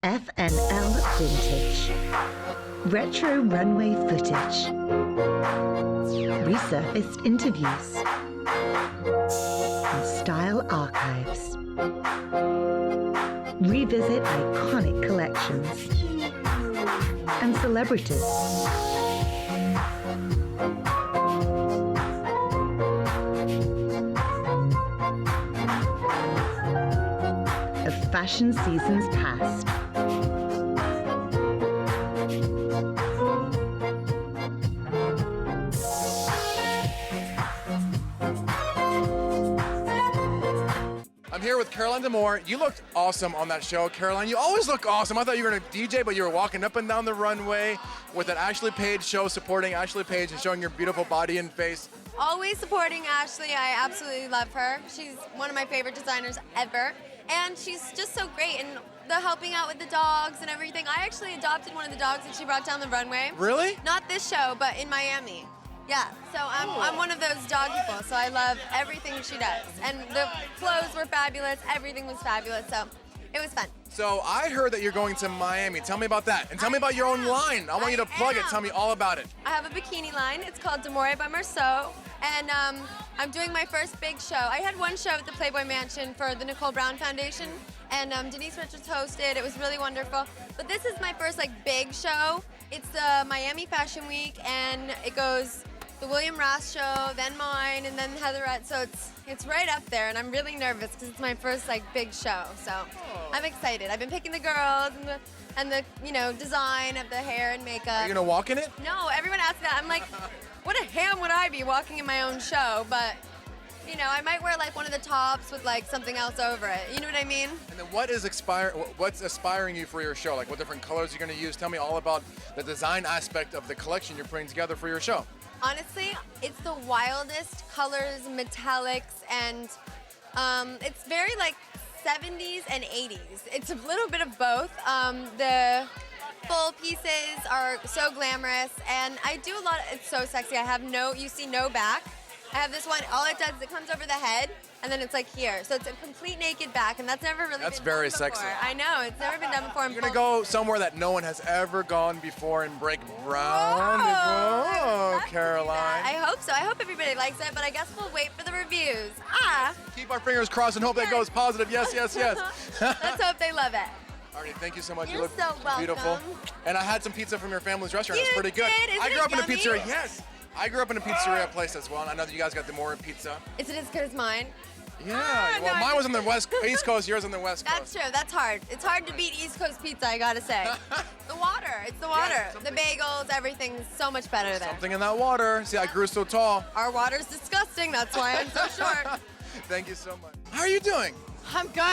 FNL Vintage. Retro runway footage. Resurfaced interviews. And style archives. Revisit iconic collections. And celebrities. Of fashion seasons past. I'm here with Caroline D'Amour. You looked awesome on that show, Caroline. You always look awesome. I thought you were going to DJ, but you were walking up and down the runway with an Ashley Page show, supporting Ashley Page and showing your beautiful body and face. Always supporting Ashley. I absolutely love her. She's one of my favorite designers ever. And she's just so great. And the helping out with the dogs and everything. I actually adopted one of the dogs that she brought down the runway. Really? Not this show, but in Miami. Yeah, so I'm one of those dog people, so I love everything she does. And the clothes were fabulous, everything was fabulous, so it was fun. So I heard that you're going to Miami. Tell me about that. And tell me about your own line. I want you to plug it. Tell me all about it. I have a bikini line. It's called D'Amour by Marceau. And I'm doing my first big show. I had one show at the Playboy Mansion for the Nicole Brown Foundation, and Denise Richards hosted. It was really wonderful. But this is my first big show. It's the Miami Fashion Week, and it goes the William Ross show, then mine, and then Heatherette. So it's right up there, and I'm really nervous because it's my first big show. So I'm excited. I've been picking the girls and the design of the hair and makeup. Are you gonna walk in it? No, everyone asks that. I'm like, what a ham would I be walking in my own show? But I might wear one of the tops with something else over it. You know what I mean? And then what's aspiring you for your show? What different colors you're gonna use? Tell me all about the design aspect of the collection you're putting together for your show. Honestly, it's the wildest colors, metallics, and it's very 70s and 80s. It's a little bit of both. The full pieces are so glamorous, and I do a lot. It's so sexy. You see no back. I have this one. All it does is it comes over the head, and then it's here. So it's a complete naked back, and that's never really been done before. That's very sexy. I know, it's never been done before. You're gonna go somewhere that no one has ever gone before and break ground. Whoa, Caroline. I hope so. I hope everybody likes it, but I guess we'll wait for the reviews. Keep our fingers crossed and hope that goes positive. Yes, yes, yes. Let's hope they love it. Alrighty, thank you so much. You're you look so welcome. beautiful. And I had some pizza from your family's restaurant. You It's pretty good. did? I Isn't grew up it in a yummy? pizzeria. Yes. I grew up in a pizzeria place as well. And I know that you guys got the D'Amour pizza. Is it as good as mine? Yeah. Well, no, mine was on the East Coast. Yours on the West Coast. That's true. That's hard. It's hard to beat East Coast pizza, I gotta say. The water. It's the water. Yeah, the bagels, everything's so much better there. Something in that water. See, I grew so tall. Our water's disgusting. That's why I'm so short. Thank you so much. How are you doing? I'm good.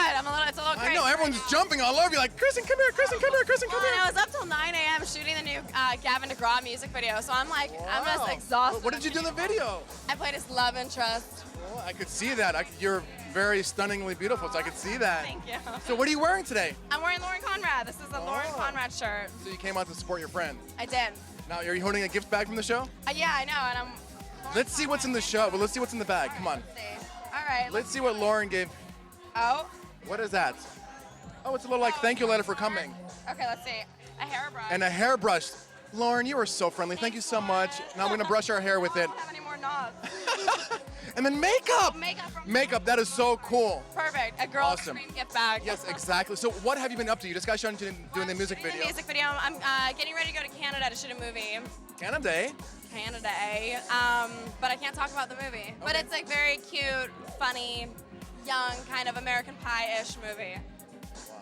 It's a little crazy. I know, everyone's jumping all over you like, Kristen, come here, Kristen, come here, Kristen, come Well, here. and I was up till 9 a.m. shooting the new Gavin DeGraw music video, so I'm I'm just exhausted. What did you do in the video? I played his love interest. Well, I could see that. You're very stunningly beautiful, so I could see that. Thank you. So what are you wearing today? I'm wearing Lauren Conrad. This is a Lauren Conrad shirt. So you came out to support your friend. I did. Now, are you holding a gift bag from the show? Yeah, I know, and I'm... Let's see what's in the show, but let's see what's in the bag. Come on. Let's see. All right. Let's see what Lauren gave. Oh. What is that? Oh, it's a little thank you letter for coming. Okay, let's see. A hairbrush. And a hairbrush. Lauren, you are so friendly. Thank you so much. Now I'm gonna brush our hair with it. I don't have any more knobs. And then makeup. Makeup. Makeup, that is so cool. Perfect. A girl Awesome. extreme gift bag. Yes, exactly. So what have you been up to? You just got done doing the music Shooting video. The music video. I'm getting ready to go to Canada to shoot a movie. Canada. Canada, but I can't talk about the movie. But it's very cute, funny, young, kind of American Pie-ish movie.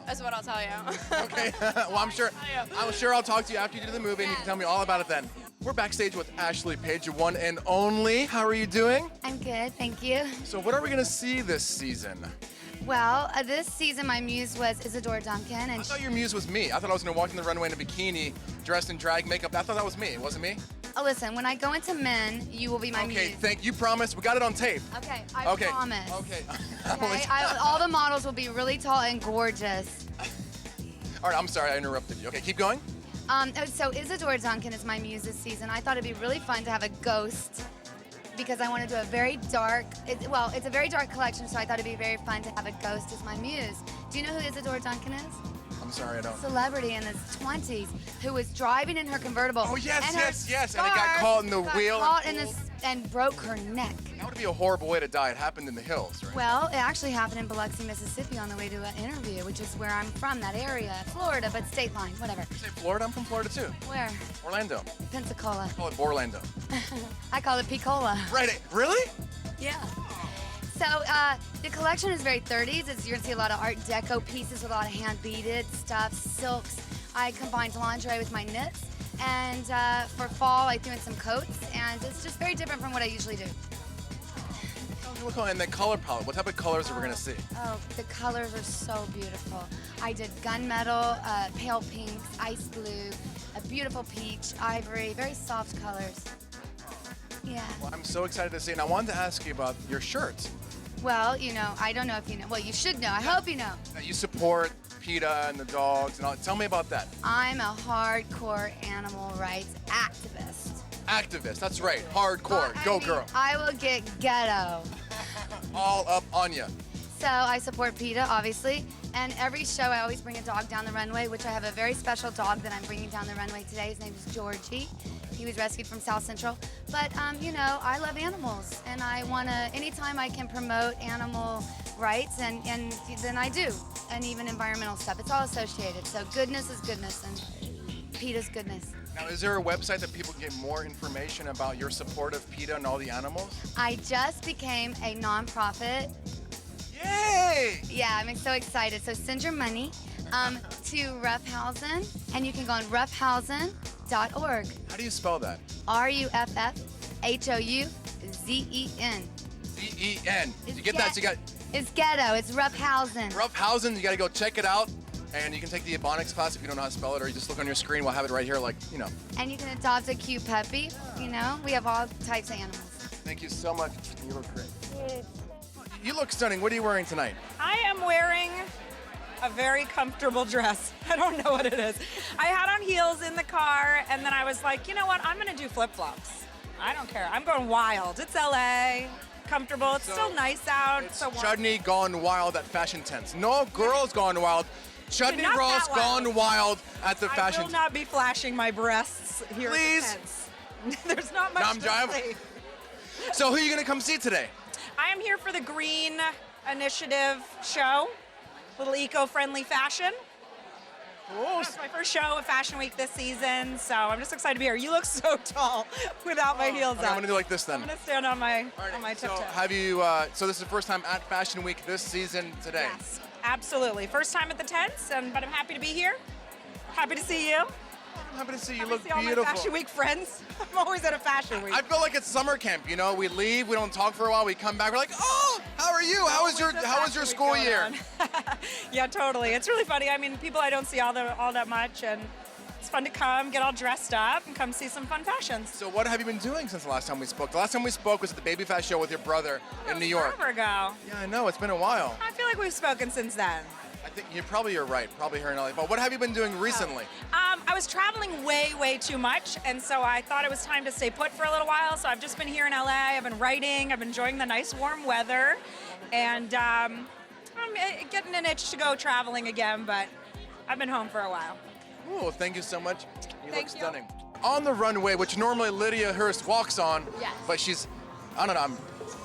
That's what I'll tell you. Okay. Well, I'm sure I'll talk to you after you do the movie, and you can tell me all about it then. We're backstage with Ashley Page, your one and only. How are you doing? I'm good, thank you. So what are we gonna see this season? Well, this season my muse was Isadora Duncan, I and thought your muse was me. I thought I was gonna walk in the runway in a bikini, dressed in drag makeup. I thought that was me. It wasn't me? listen, when I go into men, you will be my muse. Okay, thank you. Promise. We got it on tape. Okay, I Okay. promise. Okay. Okay, all the models will be really tall and gorgeous. All right, I'm sorry I interrupted you. Okay, keep going. So Isadora Duncan is my muse this season. I thought it'd be really fun to have a ghost because I want to do a very dark, it's a very dark collection, so I thought it'd be very fun to have a ghost as my muse. Do you know who Isadora Duncan is? I'm sorry, I don't. celebrity in his 20s who was driving in her convertible. Oh, yes, and her yes. And it got caught in the wheel. Caught in this and broke her neck. That would be a horrible way to die. It happened in the hills, right? Well, it actually happened in Biloxi, Mississippi on the way to an interview, which is where I'm from, that area. Florida, but state line, whatever. You say Florida? I'm from Florida too. Where? Orlando. Pensacola. I call it Borlando. I call it Picola. Right. Really? Yeah. So the collection is very 30s. You're gonna see a lot of Art Deco pieces with a lot of hand beaded stuff, silks. I combined lingerie with my knits, and for fall I threw in some coats, and it's just very different from what I usually do. And the color palette. What type of colors are we gonna see? Oh, the colors are so beautiful. I did gunmetal, pale pinks, ice blue, a beautiful peach, ivory, very soft colors. Yeah. Well, I'm so excited to see it. And I wanted to ask you about your shirts. Well, you know, I don't know if you know. Well, you should know. I hope you know. That you support PETA and the dogs and all. Tell me about that. I'm a hardcore animal rights activist. Activist. That's right. Hardcore. Go, girl. I will get ghetto. All up on you. So I support PETA, obviously, and every show I always bring a dog down the runway, which I have a very special dog that I'm bringing down the runway today. His name is Georgie. He was rescued from South Central. But, you know, I love animals, and I want to, anytime I can promote animal rights, and then I do, and even environmental stuff. It's all associated. So goodness is goodness, and PETA's goodness. Now, is there a website that people can get more information about your support of PETA and all the animals? I just became a nonprofit. Yay! Yeah, I'm so excited. So send your money to Ruffhausen, and you can go on ruffhausen.org. How do you spell that? Ruffhouzen. Z-E-N. Did you get that? So you got It's ghetto. It's Ruffhausen. Ruffhausen. You got to go check it out. And you can take the Ebonics class if you don't know how to spell it, or you just look on your screen. We'll have it right here, like, you know. And you can adopt a cute puppy. You know, we have all types of animals. Thank you so much. You look great. You look stunning. What are you wearing tonight? I am wearing a very comfortable dress. I don't know what it is. I had on heels in the car, and then I was like, you know what? I'm gonna do flip-flops. I don't care. I'm going wild. It's LA, comfortable. It's still nice out. It's so warm. Chudney gone wild at Fashion Tense. No girls gone wild. Chudney Not Ross that wild. gone wild at the I Fashion will not be flashing my breasts here Please. at the tents. There's not much Nom to jive. see. So who are you gonna come see today? I am here for the Green Initiative show, little eco-friendly fashion. It's my first show at Fashion Week this season, so I'm just excited to be here. You look so tall without my heels Okay, on. I'm gonna do like this then. I'm gonna stand on my All right, tiptoes. so have you? So this is the first time at Fashion Week this season today. Yes, absolutely. First time at the tents, but I'm happy to be here. Happy to see you. I'm happy to see you. Happy Look to see all beautiful. my Fashion Week friends. I'm always at a Fashion Week. I feel like it's summer camp. You know, we leave, we don't talk for a while, we come back, we're like, oh, how are you? How was your school year? Yeah, totally. It's really funny. I mean, people I don't see all that much, and it's fun to come, get all dressed up, and come see some fun fashions. So what have you been doing since the last time we spoke? The last time we spoke was at the Baby Fast show with your brother in New York. Forever ago. Yeah, I know. It's been a while. I feel like we've spoken since then. I think you're right. Probably here in LA. But what have you been doing recently? I was traveling way too much, and so I thought it was time to stay put for a little while. So I've just been here in LA. I've been writing. I've been enjoying the nice warm weather, and I'm getting an itch to go traveling again. But I've been home for a while. Cool. Thank you so much. You Thank look you. stunning. On the runway, which normally Lydia Hurst walks on, Yes. but she's, I don't know.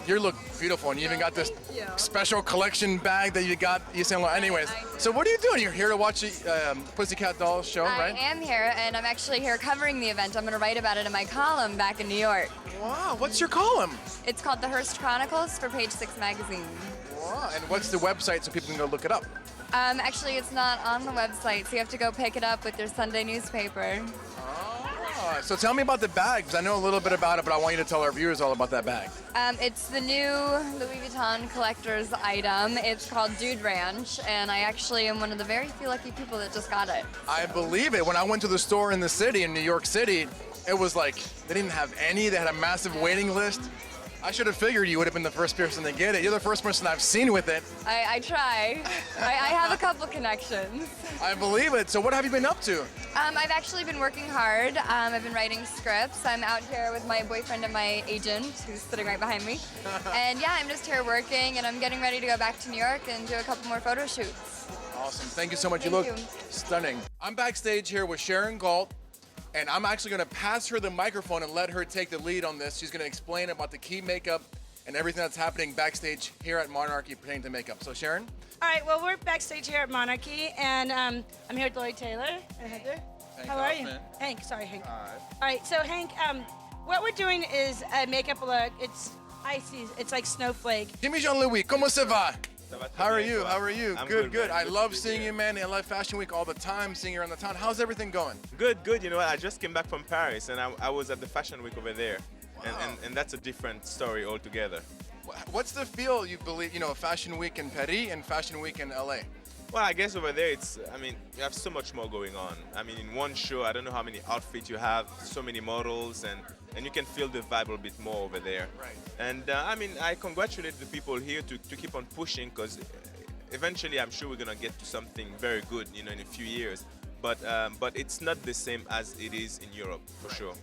You look beautiful, and you even got this special collection bag that you got Yves Saint Laurent. Anyways, so what are you doing? You're here to watch the Pussycat Dolls show, right? I am here, and I'm actually here covering the event. I'm going to write about it in my column back in New York. Wow, what's your column? It's called The Hearst Chronicles for Page 6 magazine. Wow, and what's the website so people can go look it up? Actually, it's not on the website, so you have to go pick it up with your Sunday newspaper. Oh, so tell me about the bag, because I know a little bit about it, but I want you to tell our viewers all about that bag. It's the new Louis Vuitton collector's item. It's called Dude Ranch, and I actually am one of the very few lucky people that just got it. I believe it. When I went to the store in the city, in New York City, it was like they didn't have any. They had a massive waiting list. I should have figured you would have been the first person to get it. You're the first person I've seen with it. I try. I have a couple connections. I believe it. So what have you been up to? I've actually been working hard. I've been writing scripts. I'm out here with my boyfriend and my agent, who's sitting right behind me. And yeah, I'm just here working, and I'm getting ready to go back to New York and do a couple more photo shoots. Awesome. Thank you so much. Thank you look you. stunning. I'm backstage here with Sharon Galt, and I'm actually going to pass her the microphone and let her take the lead on this. She's going to explain about the key makeup and everything that's happening backstage here at Monarchy pertaining to makeup. So Sharon? All right, well, we're backstage here at Monarchy, and I'm here with Lloyd Taylor and Heather. How are you? Hoffman. Hank, sorry, Hank. All right, so Hank, what we're doing is a makeup look. It's icy, it's like snowflake. Jimmy Jean-Louis, comment ça va? How are you? How are you? I'm Good, good, good. man. I Good love to be seeing here. you, man, in LA Fashion Week all the time, seeing you around the town. How's everything going? Good, good. You know what? I just came back from Paris, and I was at the Fashion Week over there, and that's a different story altogether. What's the feel you believe, Fashion Week in Paris and Fashion Week in LA? Well, I guess over there, you have so much more going on. I mean, in one show, I don't know how many outfits you have, so many models, and you can feel the vibe a bit more over there. Right. And I congratulate the people here to keep on pushing, because eventually I'm sure we're gonna get to something very good, in a few years. But it's not the same as it is in Europe, for sure.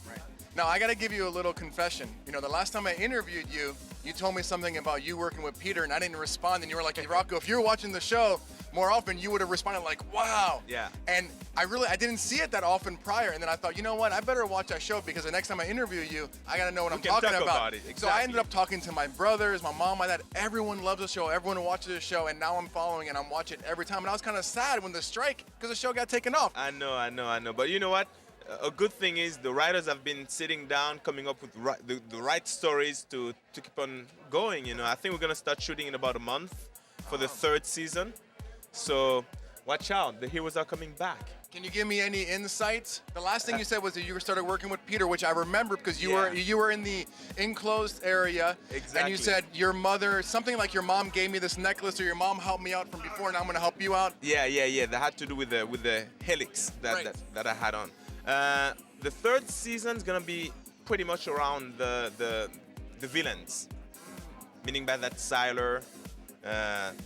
Right. Now, I got to give you a little confession. The last time I interviewed you, you told me something about you working with Peter, and I didn't respond. And you were like, hey, Rocco, if you were watching the show more often, you would have responded like, wow. Yeah. And I didn't see it that often prior. And then I thought, you know what? I better watch that show because the next time I interview you, I got to know what I'm can talking talk about. about it, So I exactly. ended up talking to my brothers, my mom, my dad. Everyone loves the show. Everyone watches the show. And now I'm following and I'm watching it every time. And I was kind of sad when the strike, because the show got taken off. I know. But you know what? A good thing is the writers have been sitting down, coming up with the right stories to keep on going. I think we're gonna start shooting in about a month for the 3rd season. So watch out, the heroes are coming back. Can you give me any insights? The last thing you said was that you started working with Peter, which I remember because you were in the enclosed area. Exactly. And you said your mother, something like your mom gave me this necklace, or your mom helped me out from before, and I'm gonna help you out. Yeah. That had to do with the helix that I had on. The 3rd season's gonna be pretty much around the villains, meaning by that Siler,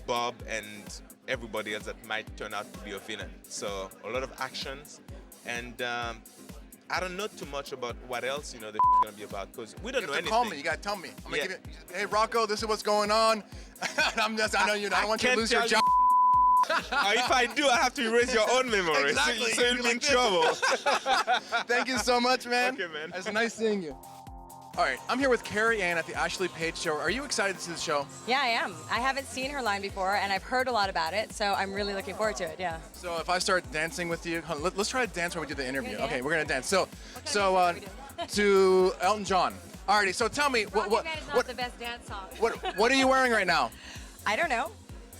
Bob, and everybody else that might turn out to be a villain. So a lot of actions, and I don't know too much about what else the gonna be about, because we don't You know have to anything. call me. You gotta tell me. I'm gonna Yeah. give you, hey Rocco, this is what's going on. I know you. I don't want you to can't lose your tell job. If I do, I have to erase your own memory. Exactly. So you'll You're be in like this. trouble. Thank you so much, man. Okay, man. It's nice seeing you. All right, I'm here with Carrie Ann at the Ashley Page Show. Are you excited to see the show? Yeah, I am. I haven't seen her line before, and I've heard a lot about it, so I'm really looking forward to it. Yeah. So if I start dancing with you, let's try to dance when we do the interview. You're gonna Okay, dance? we're gonna dance. So are we doing? to Elton John. Alrighty, so tell me Rocket Man is not the best dance song. what are you wearing right now? I don't know.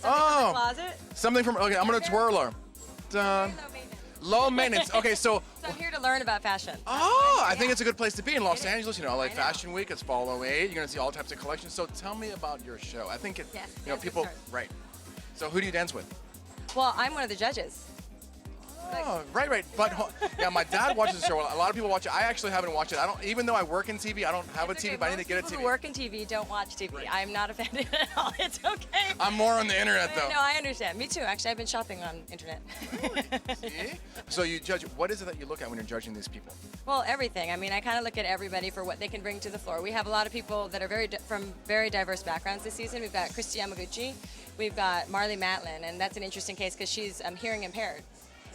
Oh, Closet. something from. Okay, I'm gonna twirl her. Dun. Low maintenance. Okay, so. So I'm here to learn about fashion. Oh, I think it's a good place to be in Los Angeles. LA Fashion Week. It's Fall 08. You're gonna see all types of collections. So tell me about your show. I think it. Yes, People. start. Right. So who do you dance with? Well, I'm one of the judges. Oh, right. But yeah, my dad watches the show. A lot of people watch it. I actually haven't watched it. I don't. Even though I work in TV, I don't have a It's TV. okay. But I need to Most get a people TV. who work in TV don't watch TV. Right. I'm not offended at all. It's okay. I'm more on the internet though. No, I understand. Me too. Actually, I've been shopping on internet. See? So you judge. What is it that you look at when you're judging these people? Well, everything. I mean, I kind of look at everybody for what they can bring to the floor. We have a lot of people that are from very diverse backgrounds this season. We've got Christy Yamaguchi, we've got Marley Matlin, and that's an interesting case because she's hearing impaired.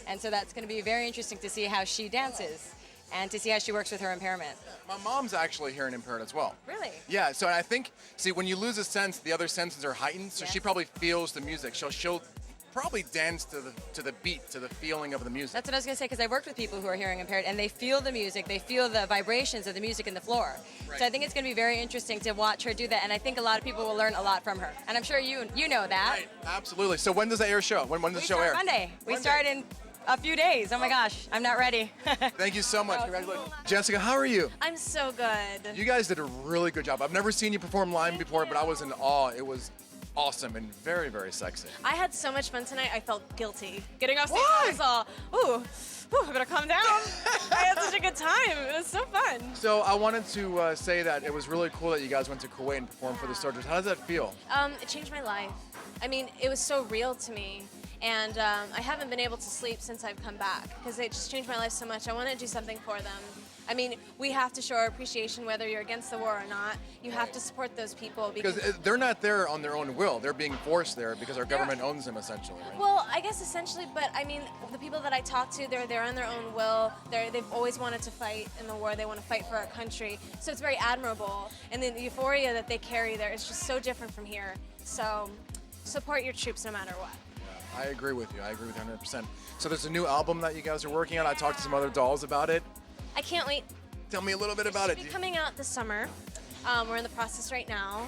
And so that's going to be very interesting to see how she dances and to see how she works with her impairment. My mom's actually hearing impaired as well. Really? Yeah. So I think, when you lose a sense, the other senses are heightened. So she Yes. probably feels the music. She'll probably dance to the beat, to the feeling of the music. That's what I was going to say because I worked with people who are hearing impaired and they feel the music, they feel the vibrations of the music in the floor. Right. So I think it's going to be very interesting to watch her do that, and I think a lot of people will learn a lot from her. And I'm sure you know that. Right. Absolutely. So when does the air show? When does the We show start air? Monday. We Monday. start in a few days. Oh my gosh, I'm not ready. Thank you so much. Congratulations. Jessica, how are you? I'm so good. You guys did a really good job. I've never seen you perform live before, but I was in awe. It was awesome and very, very sexy. I had so much fun tonight. I felt guilty. Getting off stage, Why? I was all, ooh, I better calm down. I had such a good time. It was so fun. So I wanted to say that it was really cool that you guys went to Kuwait and performed for the Soldiers. How does that feel? It changed my life. I mean, it was so real to me. And I haven't been able to sleep since I've come back because they just changed my life so much. I want to do something for them. I mean, we have to show our appreciation whether you're against the war or not. You have to support those people because they're not there on their own will. They're being forced there because our government owns them, essentially, right? Well, I guess essentially, but I mean, the people that I talk to, they're there on their own will. They've always wanted to fight in the war. They want to fight for our country. So it's very admirable. And then the euphoria that they carry there is just so different from here. So support your troops no matter what. I agree with you. I agree with you 100%. So there's a new album that you guys are working on. I talked to some other dolls about it. I can't wait. Tell me a little bit about it. It'll be coming out this summer. We're in the process right now.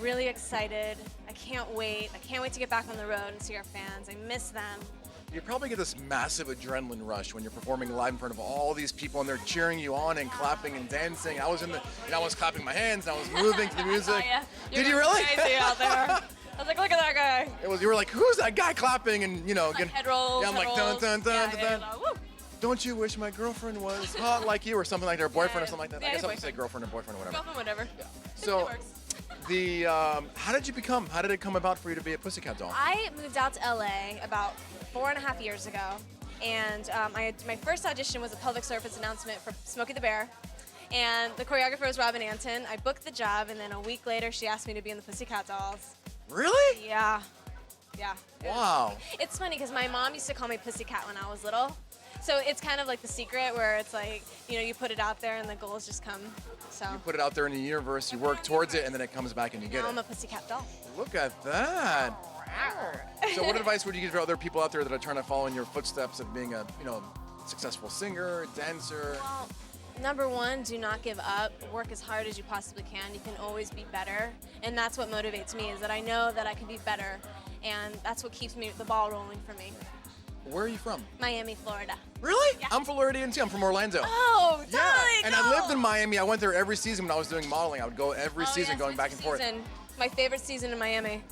Really excited. I can't wait. I can't wait to get back on the road and see our fans. I miss them. You probably get this massive adrenaline rush when you're performing live in front of all these people and they're cheering you on and clapping and dancing. I was I was clapping my hands and I was moving to the music. Did you really? Crazy out there. I was like, look at that guy. You were like, who's that guy clapping? And Head rolls. Yeah, I'm like, dun dun dun dun. Don't you wish my girlfriend was hot like you, or something like their boyfriend or something like that? Yeah, I guess I would boyfriend. say girlfriend or boyfriend or whatever. Girlfriend, whatever. Yeah. So, how did it come about for you to be a Pussycat Doll? I moved out to LA about 4.5 years ago, and my first audition was a public service announcement for Smokey the Bear, and the choreographer was Robin Anton. I booked the job, and then a week later, she asked me to be in the Pussycat Dolls. Really? Yeah. Yeah. Wow. It's funny because my mom used to call me Pussycat when I was little. So it's kind of like The Secret where it's like, you put it out there and the goals just come. So You put it out there in the universe, you work towards it, and then it comes back and you get now it. I'm a Pussycat Doll. Look at that. So what advice would you give to other people out there that are trying to follow in your footsteps of being a, successful singer, dancer? Well, number one, do not give up. Work as hard as you possibly can. You can always be better. And that's what motivates me, is that I know that I can be better. And that's what keeps the ball rolling for me. Where are you from? Miami, Florida. Really? Yeah. I'm Floridian too. I'm from Orlando. Oh, totally. And I lived in Miami. I went there every season when I was doing modeling. I would go every season, going back and forth. My favorite season in Miami.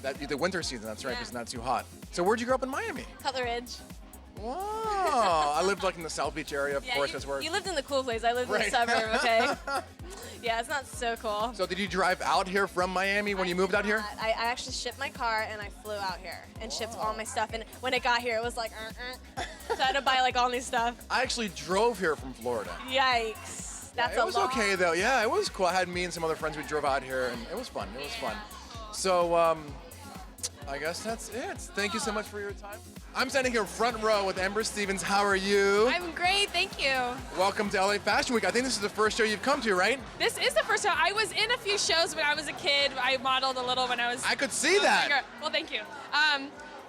The winter season, that's right, because it's not too hot. So where'd you grow up in Miami? Cutler Ridge. Wow. I lived in the South Beach area, of course, that's where. You lived in the cool place. I lived in the suburb, okay? Yeah, it's not so cool. So did you drive out here from Miami when you moved out here? I actually shipped my car and I flew out here and shipped all my stuff. And when it got here, it was like, so I had to buy all new stuff. I actually drove here from Florida. Yikes. That's a lot. It was okay though. Yeah, it was cool. I had me and some other friends who drove out here, and it was fun. It was fun. So I guess that's it. Thank you so much for your time. I'm standing here front row with Amber Stevens. How are you? I'm great, thank you. Welcome to LA Fashion Week. I think this is the first show you've come to, right? This is the first time. I was in a few shows when I was a kid. I modeled a little when I was. I could see that. Younger. Well, thank you.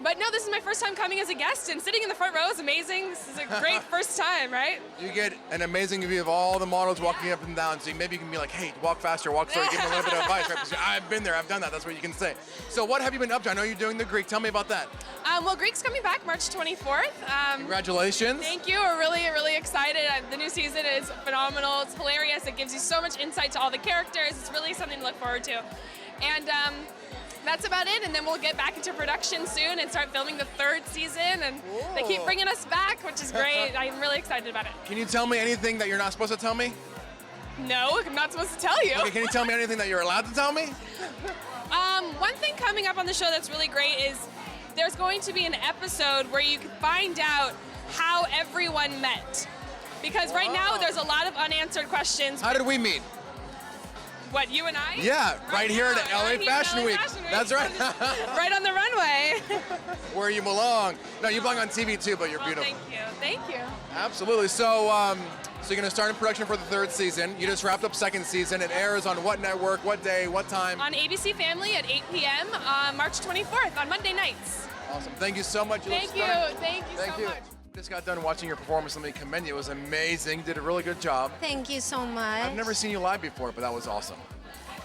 But no, this is my first time coming as a guest, and sitting in the front row is amazing. This is a great first time, right? You get an amazing view of all the models walking up and down, so maybe you can be like, hey, walk faster, walk slower, give them a little bit of advice, right? Because I've been there, I've done that, that's what you can say. So what have you been up to? I know you're doing the Greek. Tell me about that. Well, Greek's coming back March 24th. Congratulations. Thank you. We're really, really excited. The new season is phenomenal. It's hilarious. It gives you so much insight to all the characters. It's really something to look forward to. And that's about it, and then we'll get back into production soon and start filming the third season, and they keep bringing us back, which is great. I'm really excited about it. Can you tell me anything that you're not supposed to tell me? No, I'm not supposed to tell you. Okay, can you tell me anything that you're allowed to tell me? One thing coming up on the show that's really great is there's going to be an episode where you can find out how everyone met. Because right now there's a lot of unanswered questions. How did we meet? What, you and I? Yeah, right here at LA Fashion Week. That's right. Right on the runway. Where you belong. No, you belong on TV too, but you're beautiful. Thank you. Thank you. Absolutely. So, so you're gonna start in production for the third season. You just wrapped up second season. It airs on what network, what day, what time? On ABC Family at 8 p.m. on March 24th on Monday nights. Awesome. Thank you so much. Thank you. Thank you so much. Just got done watching your performance. Let me commend you. It was amazing. Did a really good job. Thank you so much. I've never seen you live before, but that was awesome.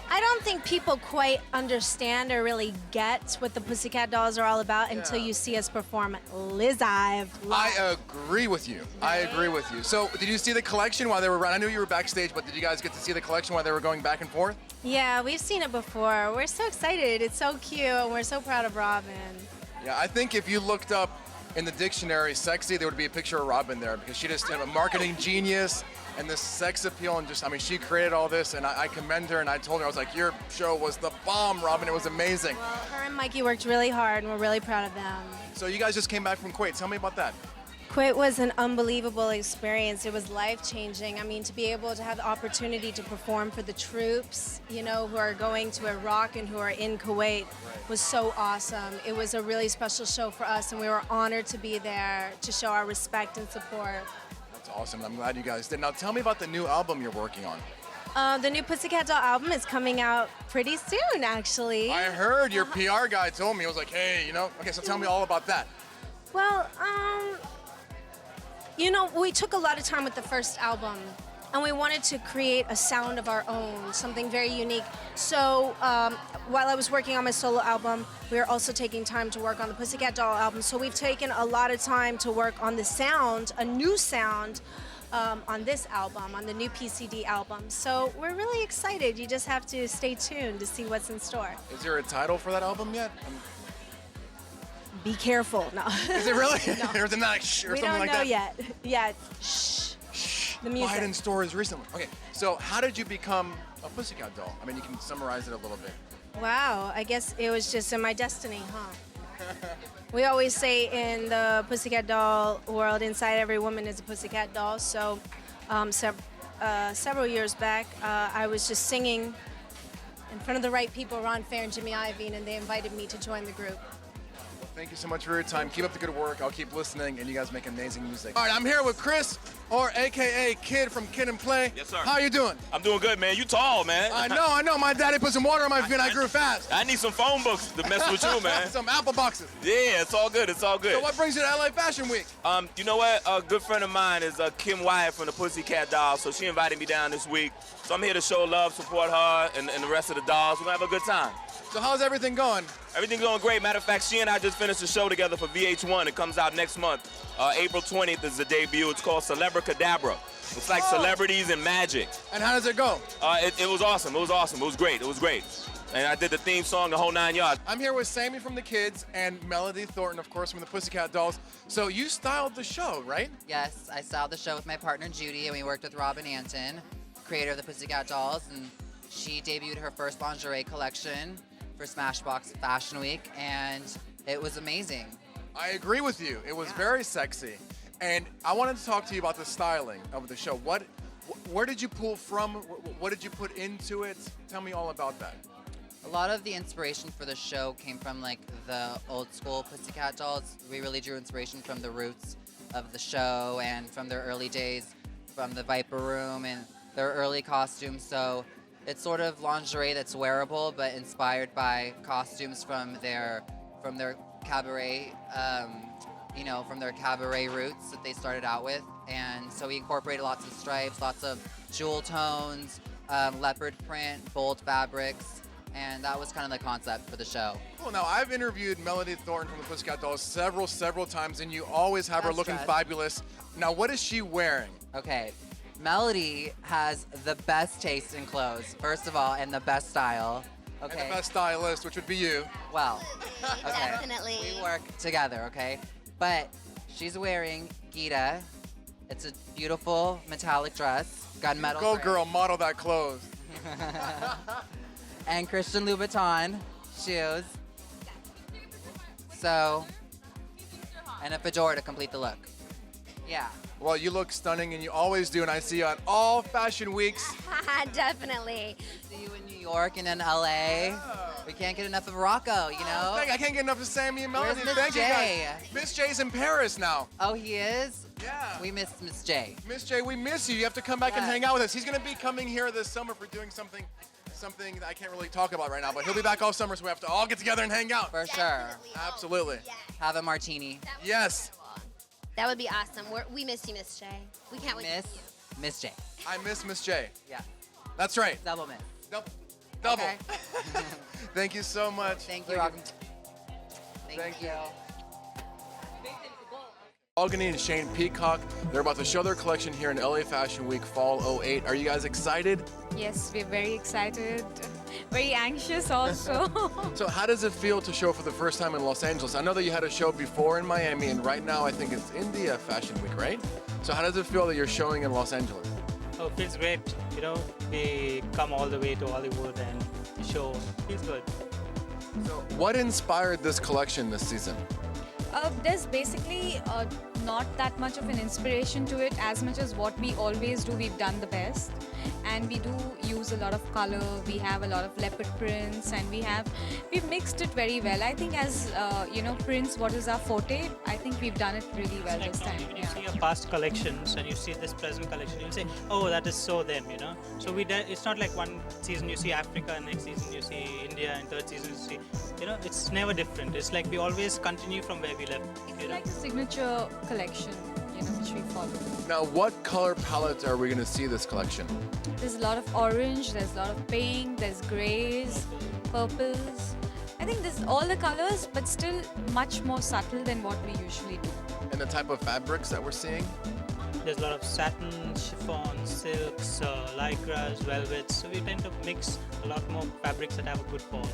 I don't think people quite understand or really get what the Pussycat Dolls are all about until you see us perform live. I agree with you. I agree with you. So, did you see the collection while they were running? I knew you were backstage, but did you guys get to see the collection while they were going back and forth? Yeah, we've seen it before. We're so excited. It's so cute, and we're so proud of Robin. Yeah, I think if you looked up in the dictionary sexy, there would be a picture of Robin there because she just a marketing genius. and this sex appeal and just, I mean, she created all this, and I commend her, and I told her, I was like, your show was the bomb, Robin. It was amazing. Well, her and Mikey worked really hard, and we're really proud of them. So you guys just came back from Kuwait. Tell me about that. Kuwait was an unbelievable experience. It was life-changing. I mean, to be able to have the opportunity to perform for the troops, you know, who are going to Iraq and who are in Kuwait was so awesome. It was a really special show for us, and we were honored to be there to show our respect and support. That's awesome. I'm glad you guys did. Now tell me about the new album you're working on. The new Pussycat Doll album is coming out pretty soon, actually. I heard your PR guy told me. He was like, hey, you know. Okay, so tell me all about that. Well, you know, we took a lot of time with the first album, and we wanted to create a sound of our own, something very unique. So while I was working on my solo album, we were also taking time to work on the Pussycat Doll album. So we've taken a lot of time to work on the sound, a new sound, on this album, on the new PCD album. So we're really excited. You just have to stay tuned to see what's in store. Is there a title for that album yet? Be careful. No. Is it really? No. Or is it not shh or We something don't like know that? yet. Yeah, shh. The music. Buy it in stores recently. Okay, so how did you become a Pussycat Doll? I mean, you can summarize it a little bit. Wow, I guess it was just in my destiny, huh? We always say in the Pussycat Doll world, inside every woman is a Pussycat Doll. So several years back, I was just singing in front of the right people, Ron Fair and Jimmy Iovine, and they invited me to join the group. Well, thank you so much for your time. Keep up the good work. I'll keep listening, and you guys make amazing music. All right, I'm here with Chris, or AKA Kid from Kid and Play. Yes, sir. How you doing? I'm doing good, man. You tall, man. I know. My daddy put some water on my feet and I grew fast. I need some phone books to mess with you, man. Some apple boxes. Yeah, it's all good. It's all good. So what brings you to LA Fashion Week? You know what? A good friend of mine is Kim Wyatt from the Pussycat Dolls, so she invited me down this week. So I'm here to show love, support her, and the rest of the dolls. We're going to have a good time. So how's everything going? Everything's going great. Matter of fact, she and I just finished a show together for VH1. It comes out next month. April 20th is the debut. It's called Celebricadabra. It's like celebrities and magic. And how does it go? It was awesome. It was awesome. It was great. It was great. And I did the theme song, the whole 9 yards. I'm here with Sammy from the Kids and Melody Thornton, of course, from the Pussycat Dolls. So you styled the show, right? Yes, I styled the show with my partner Judy, and we worked with Robin Anton, creator of the Pussycat Dolls, and she debuted her first lingerie collection for Smashbox Fashion Week, and it was amazing. I agree with you. It was very sexy. And I wanted to talk to you about the styling of the show. Where did you pull from? What did you put into it? Tell me all about that. A lot of the inspiration for the show came from like the old school Pussycat Dolls. We really drew inspiration from the roots of the show and from their early days, from the Viper Room and their early costumes. So it's sort of lingerie that's wearable, but inspired by costumes from their cabaret, from their cabaret roots that they started out with. And so we incorporated lots of stripes, lots of jewel tones, leopard print, bold fabrics, and that was kind of the concept for the show. Cool. Now, I've interviewed Melody Thornton from the Pussycat Dolls several times, and you always have her looking fabulous. Now, what is she wearing? Okay. Melody has the best taste in clothes, first of all, and the best style. Okay. And the best stylist, which would be you. Well, okay. Definitely. We work together, okay? But she's wearing Gita. It's a beautiful metallic dress. Gunmetal. Go, gray. girl, model that clothes. And Christian Louboutin shoes. So, and a fedora to complete the look. Yeah. Well, you look stunning, and you always do, and I see you on all fashion weeks. Definitely. See you in New York and in LA. We can't get enough of Rocco, you know? I can't get enough of Sammy and Melody. Where's Miss Thank you J? guys. Miss J's in Paris now. Oh, he is? Yeah. We miss Miss J. Miss J, we miss you. You have to come back and Yeah. hang out with us. He's going to be coming here this summer for doing something that I can't really talk about right now, but he'll be back all summer, so we have to all get together and hang out. For sure. Absolutely. Have a martini. Yes. That would be awesome. We miss you, Miss J. We can't wait to see you. Miss J. I miss Miss J. Yeah. That's right. Double miss. Double. Okay. Thank you so much. Thank you, Rocco. Thank you. Albany and Shane Peacock, they're about to show their collection here in LA Fashion Week Fall 08. Are you guys excited? Yes, we're very excited, very anxious also. So how does it feel to show for the first time in Los Angeles? I know that you had a show before in Miami, and right now I think it's India Fashion Week, right? So how does it feel that you're showing in Los Angeles? Oh, feels great. You know, we come all the way to Hollywood and the show feels good. So, what inspired this collection this season? There's basically not that much of an inspiration to it as much as what we always do, we've done the best. And we do use a lot of color, we have a lot of leopard prints, and we've mixed it very well. I think as, prints, what is our forte, I think we've done it really well this time. When you see your past collections and you see this present collection, you'll say, oh, that is so them, you know. So it's not like one season you see Africa, and next season you see India, and third season you see, it's never different. It's like we always continue from where we left. It's like a signature collection, which we follow. Now, what color palette are we going to see this collection? There's a lot of orange, there's a lot of pink, there's grays, purples. I think there's all the colors, but still much more subtle than what we usually do. And the type of fabrics that we're seeing? There's a lot of satin, chiffon, silks, lycras, velvets. So we tend to mix a lot more fabrics that have a good fall.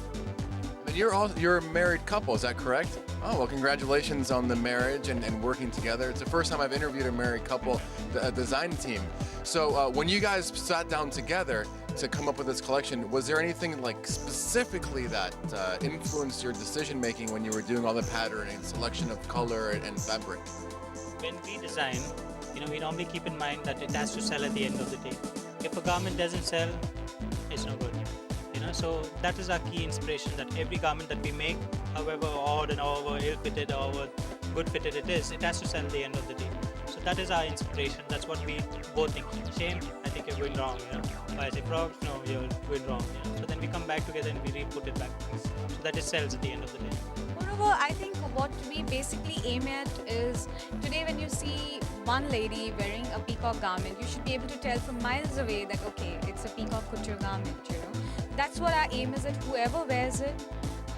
And you're a married couple, is that correct? Oh, well, congratulations on the marriage and working together. It's the first time I've interviewed a married couple, a design team. So when you guys sat down together to come up with this collection, was there anything like specifically that influenced your decision making when you were doing all the patterning, selection of color and fabric? When we design, we normally keep in mind that it has to sell at the end of the day. If a garment doesn't sell, it's no good. So that is our key inspiration, that every garment that we make, however odd and however ill-fitted or however good-fitted it has to sell at the end of the day. So that is our inspiration. That's what we both think. Shame, I think you're going wrong. If I say frogs, no, you're going wrong. So then we come back together and we re-put it back, so that it sells at the end of the day. Moreover, I think what we basically aim at is, today when you see one lady wearing a peacock garment, you should be able to tell from miles away that, okay, it's a peacock couture garment, That's what our aim is, that whoever wears it,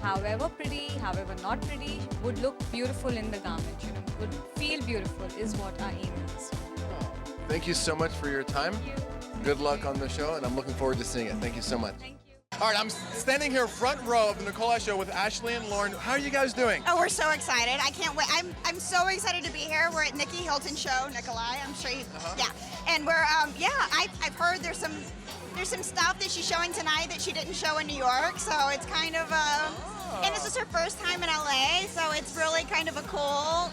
however pretty, however not pretty, would look beautiful in the garment, would feel beautiful is what our aim is. Thank you so much for your time. Good luck on the show, and I'm looking forward to seeing it. Thank you so much. Thank you. All right, I'm standing here front row of the Nicole Show with Ashley and Lauren. How are you guys doing? Oh, we're so excited. I can't wait. I'm so excited to be here. We're at Nikki Hilton's show, Nikolai. I'm sure you, yeah. And we're, I've heard there's some stuff that she's showing tonight that she didn't show in New York. So it's kind of, and this is her first time in LA. So it's really kind of a cool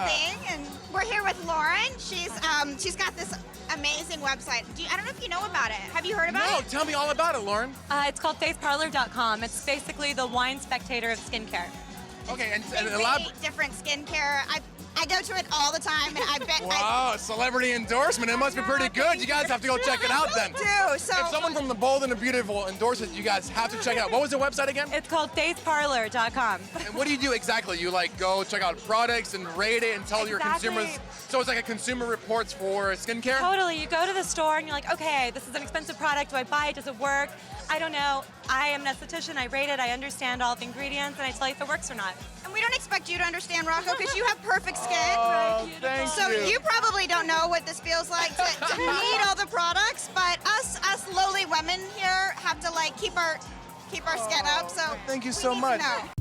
thing. And we're here with Lauren. She's got this amazing website. I don't know if you know about it. Have you heard about it? No, tell me all about it, Lauren. It's called faceparlor.com. It's basically the wine spectator of skincare. Okay, and They elaborate. rate different skincare. I go to it all the time, and I bet. Wow, celebrity endorsement. It must be pretty good. You guys have to go check it out then. do. So if someone from the Bold and the Beautiful endorses it, you guys have to check it out. What was the website again? It's called faceparlor.com. And what do you do exactly? You like go check out products and rate it and tell your consumers. So it's like a consumer reports for skincare? Totally. You go to the store and you're like, okay, this is an expensive product. Do I buy it? Does it work? I don't know. I am an esthetician. I rate it. I understand all the ingredients, and I tell you if it works or not. And we don't expect you to understand, Rocco, because you have perfect skin. Oh, thank so you probably don't know what this feels like to need all the products, but us lowly women here have to keep our skin up. So thank you we so need to much. know.